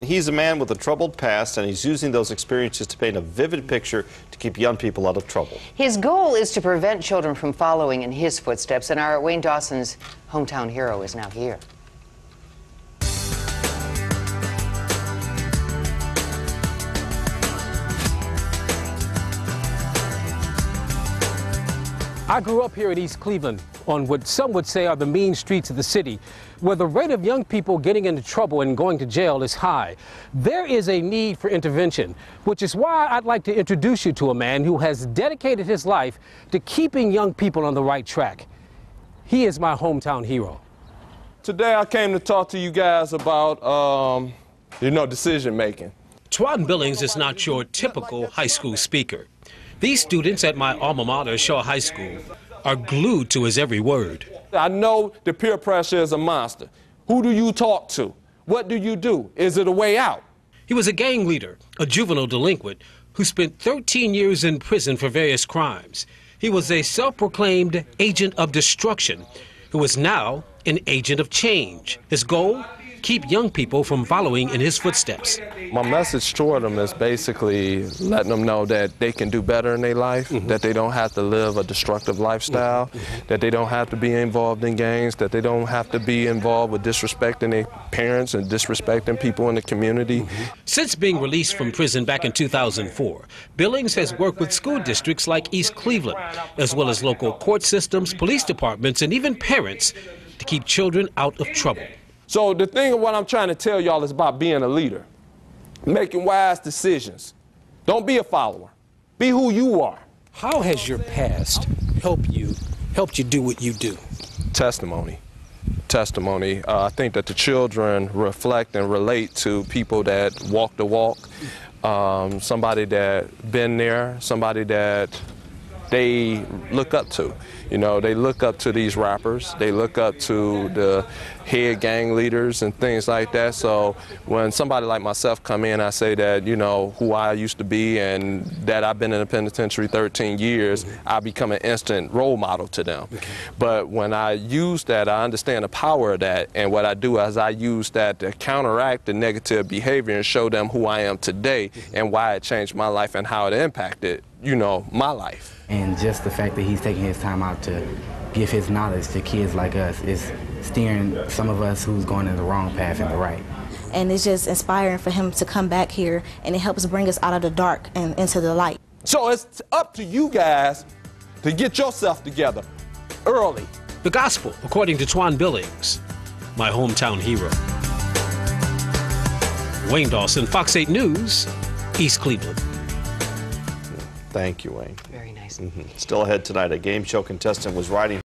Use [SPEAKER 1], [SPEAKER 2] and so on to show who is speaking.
[SPEAKER 1] He's a man with a troubled past, and he's using those experiences to paint a vivid picture to keep young people out of trouble.
[SPEAKER 2] His goal is to prevent children from following in his footsteps, and our Wayne Dawson's hometown hero is now here.
[SPEAKER 3] I grew up here in East Cleveland on what some would say are the mean streets of the city, where the rate of young people getting into trouble and going to jail is high. There is a need for intervention, which is why I'd like to introduce you to a man who has dedicated his life to keeping young people on the right track. He is my hometown hero.
[SPEAKER 4] Today I came to talk to you guys about, decision making.
[SPEAKER 3] TWON Billings is not your typical high school speaker. These students at my alma mater, Shaw High School, are glued to his every word.
[SPEAKER 4] I know the peer pressure is a monster. Who do you talk to? What do you do? Is it a way out?
[SPEAKER 3] He was a gang leader, a juvenile delinquent, who spent 13 years in prison for various crimes. He was a self-proclaimed agent of destruction, who is now an agent of change. His goal? Keep young people from following in his footsteps.
[SPEAKER 4] My message toward them is basically letting them know that they can do better in their life, that they don't have to live a destructive lifestyle, that they don't have to be involved in gangs, that they don't have to be involved with disrespecting their parents and disrespecting people in the community.
[SPEAKER 3] Since being released from prison back in 2004, Billings has worked with school districts like East Cleveland, as well as local court systems, police departments, and even parents to keep children out of trouble.
[SPEAKER 4] So the thing of what I'm trying to tell y'all is about being a leader, making wise decisions. Don't be a follower. Be who you are.
[SPEAKER 3] How has your past helped you do what you do?
[SPEAKER 4] Testimony. I think that the children reflect and relate to people that walk the walk, somebody that been there, somebody that they look up to. You know, they look up to these rappers, they look up to the head gang leaders and things like that. So when somebody like myself come in, I say that, who I used to be and that I've been in the penitentiary 13 years, I become an instant role model to them. But when I use that, I understand the power of that, and what I do is I use that to counteract the negative behavior and show them who I am today and why it changed my life and how it impacted, my life.
[SPEAKER 5] And just the fact that he's taking his time out to give his knowledge to kids like us is steering some of us who's going in the wrong path in the right.
[SPEAKER 6] And it's just inspiring for him to come back here, and it helps bring us out of the dark and into the light.
[SPEAKER 4] So it's up to you guys to get yourself together early.
[SPEAKER 3] The gospel, according to TWON Billings, my hometown hero. Wayne Dawson, Fox 8 News, East Cleveland.
[SPEAKER 1] Thank you, Wayne.
[SPEAKER 2] Very nice.
[SPEAKER 1] Still ahead tonight, a game show contestant was riding